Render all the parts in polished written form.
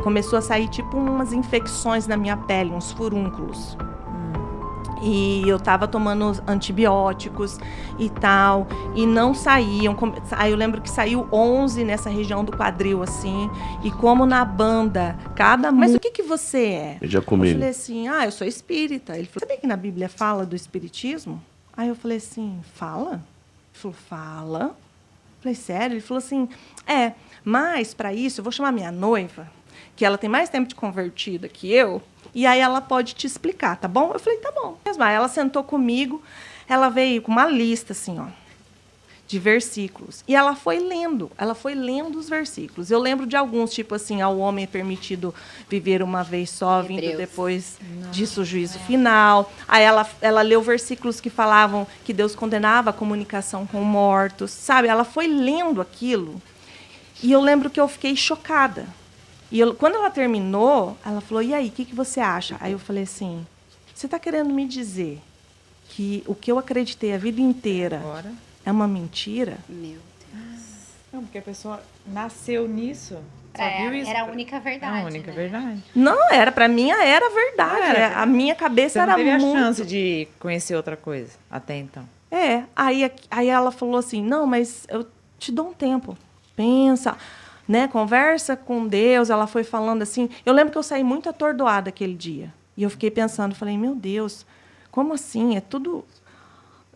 começou a sair tipo umas infecções na minha pele, uns furúnculos. E eu tava tomando antibióticos e tal, e não saíam. Aí eu lembro que saiu 11 nessa região do quadril, assim. E como na banda, Mas o que você é? Já comigo. Eu falei assim, eu sou espírita. Ele falou, sabia que na Bíblia fala do espiritismo? Aí eu falei assim, fala? Ele falou, fala. Eu falei, sério? Ele falou assim, mas para isso eu vou chamar minha noiva, que ela tem mais tempo de convertida que eu, e aí ela pode te explicar, tá bom? Eu falei, tá bom. Aí ela sentou comigo, ela veio com uma lista, assim, ó, de versículos. E ela foi lendo os versículos. Eu lembro de alguns, tipo assim, ao homem é permitido viver uma vez só, Hebreus. vindo depois disso o juízo final. Aí ela leu versículos que falavam que Deus condenava a comunicação com mortos, sabe? Ela foi lendo aquilo. E eu lembro que eu fiquei chocada. E quando ela terminou, ela falou, e aí, o que você acha? Aí eu falei assim, você está querendo me dizer que o que eu acreditei a vida inteira Agora? é uma mentira? Meu Deus. Não, porque a pessoa nasceu nisso. Só viu isso. Era a única verdade. É a única verdade. Não, para mim era verdade. A minha cabeça Você não era teve muito... a chance de conhecer outra coisa até então. Aí ela falou assim, não, mas eu te dou um tempo. Pensa, né? Conversa com Deus. Ela foi falando assim. Eu lembro que eu saí muito atordoada aquele dia. E eu fiquei pensando, falei, meu Deus, como assim? É tudo...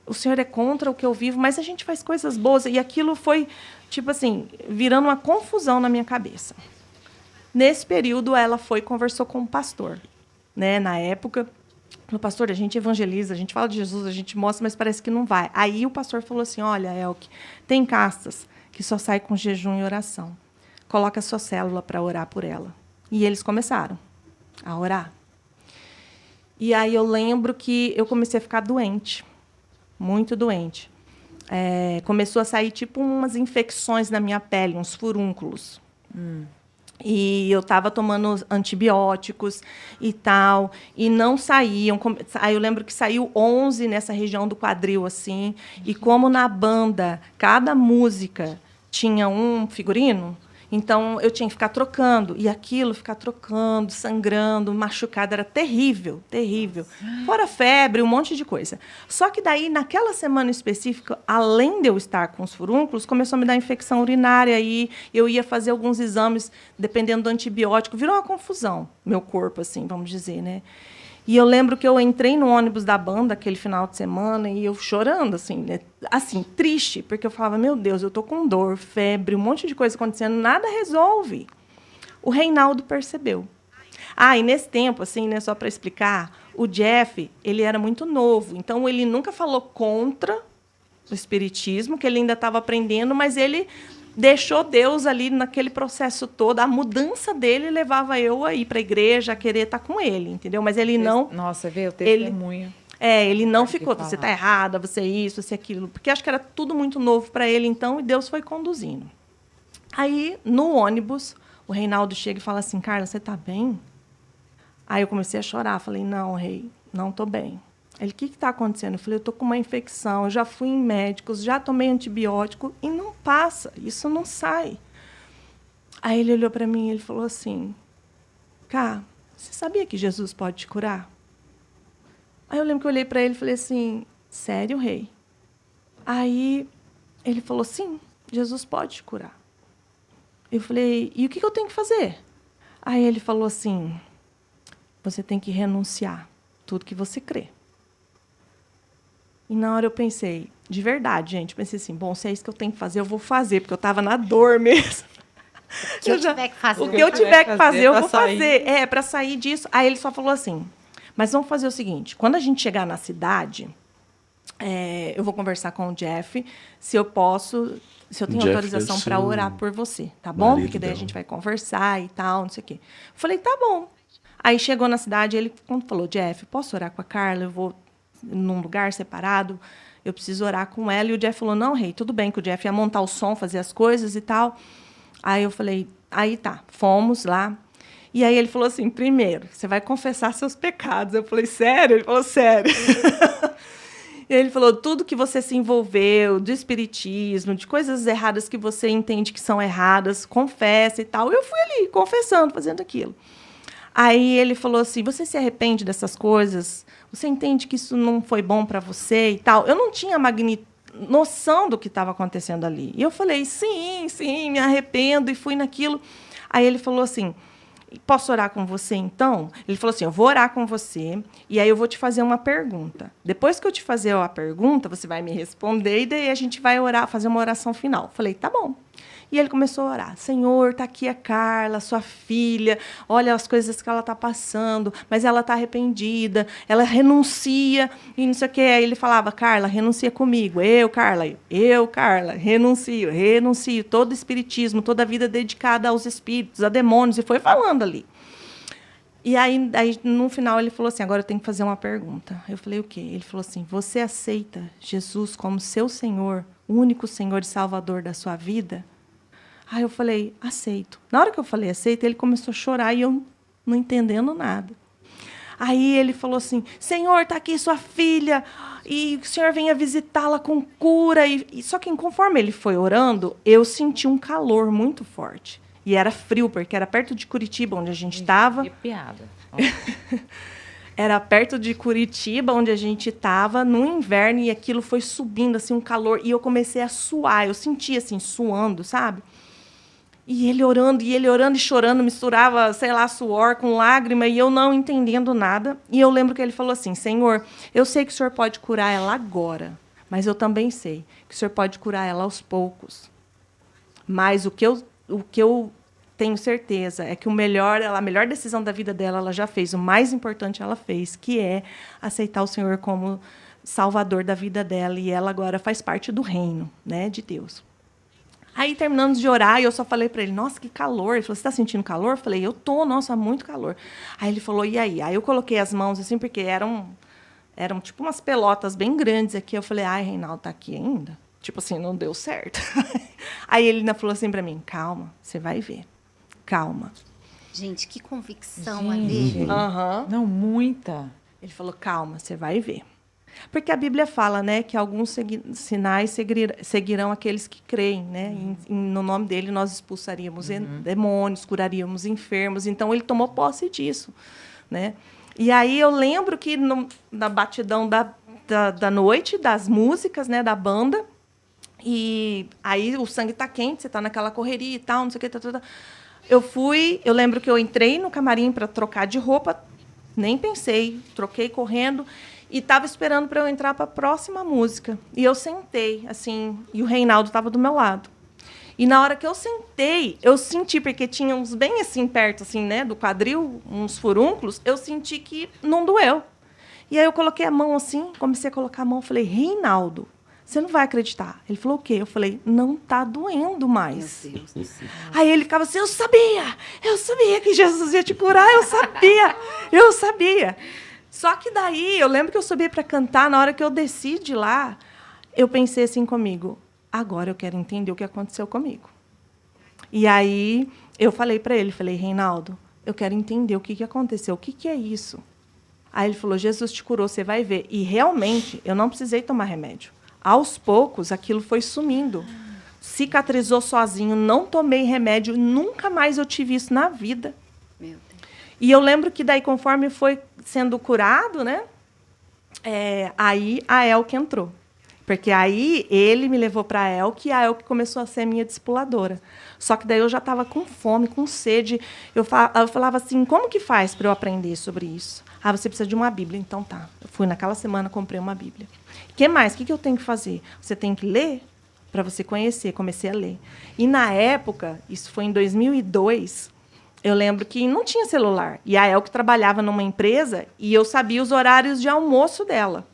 O Senhor é contra o que eu vivo, mas a gente faz coisas boas. E aquilo foi, tipo assim, virando uma confusão na minha cabeça. Nesse período, ela foi e conversou com o pastor. Né? Na época, falou, pastor, a gente evangeliza, a gente fala de Jesus, a gente mostra, mas parece que não vai. Aí o pastor falou assim, olha, Elke, tem castas que só saem com jejum e oração. Coloca a sua célula para orar por ela. E eles começaram a orar. E aí eu lembro que eu comecei a ficar doente. Muito doente. Começou a sair tipo umas infecções na minha pele, uns furúnculos. E eu estava tomando antibióticos e tal, e não saíam. Aí eu lembro que saiu 11 nessa região do quadril, assim, e como na banda, cada música tinha um figurino, então eu tinha que ficar trocando, e aquilo, ficar trocando, sangrando, machucado, era terrível, terrível. Fora febre, um monte de coisa. Só que daí, naquela semana específica, além de eu estar com os furúnculos, começou a me dar infecção urinária, e eu ia fazer alguns exames, dependendo do antibiótico, virou uma confusão, meu corpo, assim, vamos dizer, né? E eu lembro que eu entrei no ônibus da banda aquele final de semana e eu chorando, assim, né? Assim, triste, porque eu falava, meu Deus, eu tô com dor, febre, um monte de coisa acontecendo, nada resolve. O Reinaldo percebeu. E nesse tempo, assim, né, só para explicar, o Jeff, ele era muito novo, então ele nunca falou contra o espiritismo, que ele ainda estava aprendendo, mas ele deixou Deus ali naquele processo todo. A mudança dele levava eu a ir para a igreja, a querer estar com ele, entendeu? Mas ele não... Nossa, veio o testemunho. Ele não ficou, você está errada, você é isso, você é aquilo. Porque acho que era tudo muito novo para ele, então, e Deus foi conduzindo. Aí, no ônibus, o Reinaldo chega e fala assim, Carla, você está bem? Aí eu comecei a chorar, falei, não, Rei, não estou bem. Ele, o que está acontecendo? Eu falei, eu estou com uma infecção, eu já fui em médicos, já tomei antibiótico e não passa, isso não sai. Aí ele olhou para mim e ele falou assim, Cá, você sabia que Jesus pode te curar? Aí eu lembro que eu olhei para ele e falei assim, sério, Rei? Aí ele falou, sim, Jesus pode te curar. Eu falei, e o que eu tenho que fazer? Aí ele falou assim, você tem que renunciar tudo que você crê. E na hora eu pensei, de verdade, gente, pensei assim, bom, se é isso que eu tenho que fazer, eu vou fazer, porque eu estava na dor mesmo. O que eu tiver que fazer. O que eu tiver que fazer, eu vou fazer. Para sair disso. Aí ele só falou assim, mas vamos fazer o seguinte, quando a gente chegar na cidade, eu vou conversar com o Jeff, se eu tenho autorização para orar por você, tá bom? Porque daí a gente vai conversar e tal, não sei o quê. Falei, tá bom. Aí chegou na cidade, ele falou, Jeff, posso orar com a Carla? Eu vou num lugar separado, eu preciso orar com ela. E o Jeff falou, não, Rei, tudo bem, que o Jeff ia montar o som, fazer as coisas e tal. Aí eu falei, aí tá, fomos lá. E aí ele falou assim, primeiro, você vai confessar seus pecados. Eu falei, sério? Ele falou, sério. E ele falou, tudo que você se envolveu, de espiritismo, de coisas erradas que você entende que são erradas, confessa e tal. Eu fui ali, confessando, fazendo aquilo. Aí ele falou assim, você se arrepende dessas coisas? Você entende que isso não foi bom para você e tal? Eu não tinha noção do que estava acontecendo ali. E eu falei, sim, me arrependo, e fui naquilo. Aí ele falou assim, posso orar com você, então? Ele falou assim, eu vou orar com você, e aí eu vou te fazer uma pergunta. Depois que eu te fazer a pergunta, você vai me responder, e daí a gente vai orar, fazer uma oração final. Falei, tá bom. E ele começou a orar. Senhor, está aqui a Carla, sua filha. Olha as coisas que ela está passando, mas ela está arrependida. Ela renuncia e não sei o quê. Aí ele falava, Carla, renuncia comigo. Eu, Carla, renuncio. Todo espiritismo, toda a vida dedicada aos espíritos, a demônios. E foi falando ali. E aí, no final, ele falou assim, agora eu tenho que fazer uma pergunta. Eu falei, o quê? Ele falou assim, você aceita Jesus como seu Senhor, o único Senhor e Salvador da sua vida? Aí eu falei, aceito. Na hora que eu falei aceito, ele começou a chorar e eu não entendendo nada. Aí ele falou assim, Senhor, está aqui sua filha, e o Senhor venha visitá-la com cura. Só que conforme ele foi orando, eu senti um calor muito forte. E era frio, porque era perto de Curitiba, onde a gente estava. Piada. Era perto de Curitiba, onde a gente estava, no inverno, e aquilo foi subindo, assim, um calor. E eu comecei a suar, eu sentia, assim, suando, sabe? E ele orando e chorando, misturava, sei lá, suor com lágrima, e eu não entendendo nada. E eu lembro que ele falou assim, Senhor, eu sei que o Senhor pode curar ela agora, mas eu também sei que o Senhor pode curar ela aos poucos. Mas o que eu tenho certeza é que a melhor decisão da vida dela, ela já fez. O mais importante ela fez, que é aceitar o Senhor como Salvador da vida dela. E ela agora faz parte do reino, né, de Deus. Aí, terminamos de orar, e eu só falei para ele, nossa, que calor. Ele falou, você está sentindo calor? Eu falei, eu tô, nossa, muito calor. Aí ele falou, e aí? Aí eu coloquei as mãos assim, porque eram tipo umas pelotas bem grandes aqui. Eu falei, ai, Reinaldo, tá aqui ainda? Tipo assim, não deu certo. Aí ele ainda falou assim para mim, calma, você vai ver. Calma. Gente, que convicção ali. Uhum. Não, muita. Ele falou, calma, você vai ver. Porque a Bíblia fala, né, que alguns sinais seguirão aqueles que creem, né? No nome dele nós expulsaríamos demônios, curaríamos enfermos. Então ele tomou posse disso, né? E aí eu lembro que na batidão da noite, das músicas, né, da banda, e aí o sangue tá quente, você tá naquela correria e tal, não sei o que, eu lembro que eu entrei no camarim para trocar de roupa, nem pensei, troquei correndo. E estava esperando para eu entrar para a próxima música. E eu sentei, assim, e o Reinaldo estava do meu lado. E na hora que eu sentei, eu senti, porque tinha uns bem assim perto, assim, né, do quadril, uns furúnculos, eu senti que não doeu. E aí eu coloquei a mão assim, comecei a colocar a mão, falei, Reinaldo, você não vai acreditar. Ele falou, o quê? Eu falei, não está doendo mais. Meu Deus do céu. Aí ele ficava assim, eu sabia que Jesus ia te curar, eu sabia. Só que daí, eu lembro que eu subi para cantar, na hora que eu desci de lá, eu pensei assim comigo, agora eu quero entender o que aconteceu comigo. E aí, eu falei para ele, Reinaldo, eu quero entender o que aconteceu, o que é isso? Aí ele falou, Jesus te curou, você vai ver. E realmente, eu não precisei tomar remédio. Aos poucos, aquilo foi sumindo. Cicatrizou sozinho, não tomei remédio, nunca mais eu tive isso na vida. Meu Deus. E eu lembro que daí, conforme foi sendo curado, né? Aí a Elke entrou. Porque aí ele me levou para a Elke, e a Elke começou a ser minha discipuladora. Só que daí eu já estava com fome, com sede. Eu falava assim, como que faz para eu aprender sobre isso? Ah, você precisa de uma Bíblia. Então tá. Eu fui naquela semana, comprei uma Bíblia. O que mais? O que eu tenho que fazer? Você tem que ler para você conhecer. Comecei a ler. E na época, isso foi em 2002, eu lembro que não tinha celular. E a Elke trabalhava numa empresa e eu sabia os horários de almoço dela.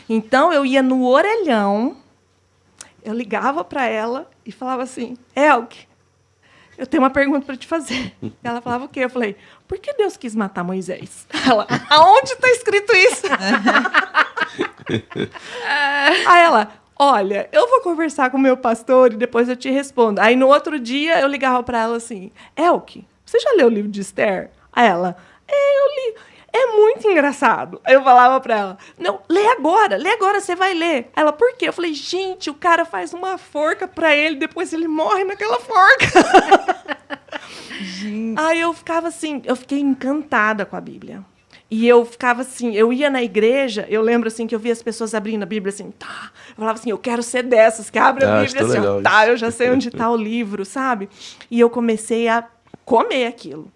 Então, eu ia no orelhão, eu ligava para ela e falava assim, Elke, eu tenho uma pergunta para te fazer. Ela falava o quê? Eu falei, por que Deus quis matar Moisés? Ela, aonde está escrito isso? Aí ela, olha, eu vou conversar com o meu pastor e depois eu te respondo. Aí, no outro dia, eu ligava para ela assim, Elke, você já leu o livro de Esther? Aí ela, eu li. é muito engraçado. Aí eu falava pra ela, não, lê agora, você vai ler. Ela, por quê? Eu falei, gente, o cara faz uma forca pra ele, depois ele morre naquela forca. Aí eu ficava assim, eu fiquei encantada com a Bíblia. E eu ficava assim, eu ia na igreja, eu lembro assim que eu via as pessoas abrindo a Bíblia assim, tá. Eu falava assim, eu quero ser dessas, que abre a Bíblia assim, ó, tá, eu já sei onde tá o livro, sabe? E eu comecei a comer aquilo.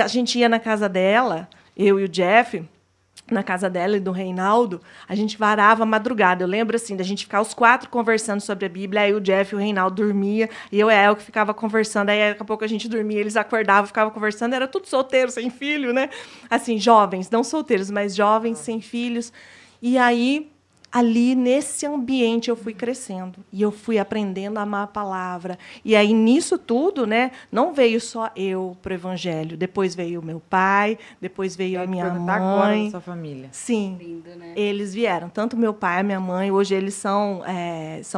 A gente ia na casa dela, eu e o Jeff, na casa dela e do Reinaldo, a gente varava a madrugada. Eu lembro assim, da gente ficar os 4 conversando sobre a Bíblia, aí o Jeff e o Reinaldo dormia, e eu e a El que ficava conversando, aí daqui a pouco a gente dormia, eles acordavam, ficavam conversando, era tudo solteiro, sem filho, né? Assim, jovens, não solteiros, mas jovens, sem filhos. E aí, ali, nesse ambiente, eu fui crescendo. E eu fui aprendendo a amar a palavra. E aí, nisso tudo, né, não veio só eu para o Evangelho. Depois veio o meu pai, depois veio a minha mãe. Agora da sua família. Sim, Lindo, né? eles vieram. Tanto meu pai, a minha mãe, hoje eles são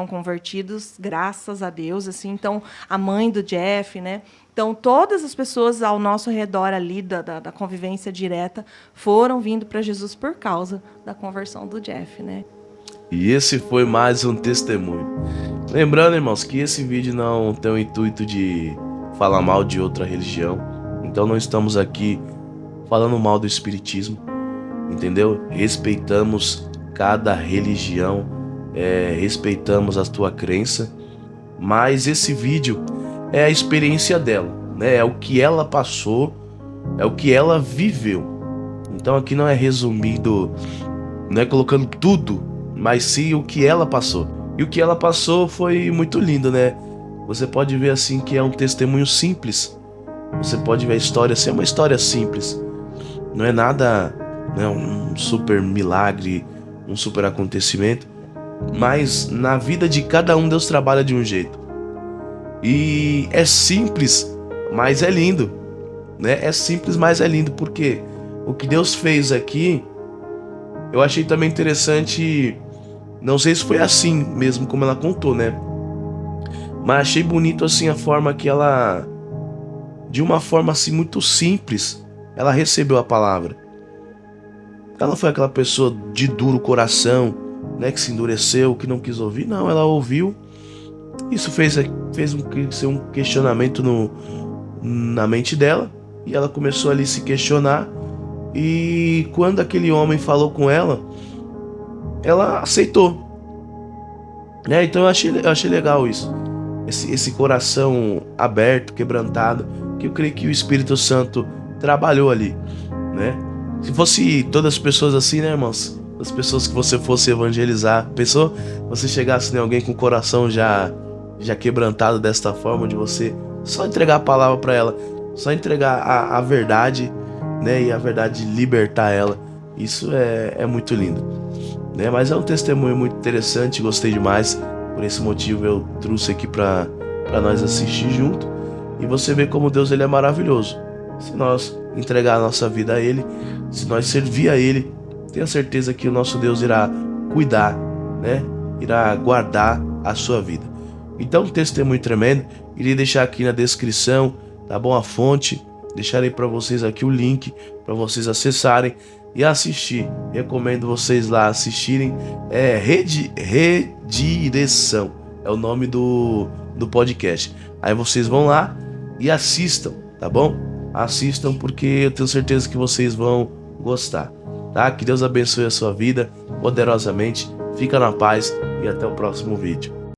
convertidos, graças a Deus. Assim. Então, a mãe do Jeff, né? Então, todas as pessoas ao nosso redor ali, da convivência direta, foram vindo para Jesus por causa da conversão do Jeff, né? E esse foi mais um testemunho. Lembrando, irmãos, que esse vídeo não tem o intuito de falar mal de outra religião. Então não estamos aqui falando mal do espiritismo, entendeu? Respeitamos cada religião, respeitamos a tua crença. Mas esse vídeo é a experiência dela, né? É o que ela passou, é o que ela viveu. Então aqui não é resumido, não é colocando tudo, mas sim o que ela passou. E o que ela passou foi muito lindo, né? Você pode ver assim que é um testemunho simples. Você pode ver a história assim, é uma história simples. Não é nada, né, um super milagre, um super acontecimento. Mas na vida de cada um Deus trabalha de um jeito. E é simples, mas é lindo, né? É simples, mas é lindo, porque o que Deus fez aqui, eu achei também interessante. Não sei se foi assim mesmo como ela contou, né? Mas achei bonito assim a forma que ela, de uma forma assim muito simples, ela recebeu a palavra. Ela não foi aquela pessoa de duro coração, né, que se endureceu, que não quis ouvir. Não, ela ouviu. Isso fez um questionamento na mente dela. E ela começou ali a se questionar. E quando aquele homem falou com ela, ela aceitou. Então eu achei legal isso. Esse coração aberto, quebrantado, que eu creio que o Espírito Santo trabalhou ali, né? Se fosse todas as pessoas assim, né, irmãos? As pessoas que você fosse evangelizar, pensou? Você chegasse em alguém com o coração já quebrantado desta forma, de você só entregar a palavra para ela, só entregar a verdade, né? E a verdade libertar ela. Isso é muito lindo, né? Mas é um testemunho muito interessante, gostei demais. Por esse motivo eu trouxe aqui para nós assistir junto. E você vê como Deus ele é maravilhoso. Se nós entregar a nossa vida a Ele, se nós servir a Ele, tenha certeza que o nosso Deus irá cuidar, né? Irá guardar a sua vida. Então, um testemunho tremendo. Irei deixar aqui na descrição, tá bom? A fonte. Deixarei para vocês aqui o link para vocês acessarem e assistir. Recomendo vocês lá assistirem. Redireção é o nome do podcast. Aí vocês vão lá e assistam, tá bom? Assistam, porque eu tenho certeza que vocês vão gostar, tá? Que Deus abençoe a sua vida poderosamente. Fica na paz e até o próximo vídeo.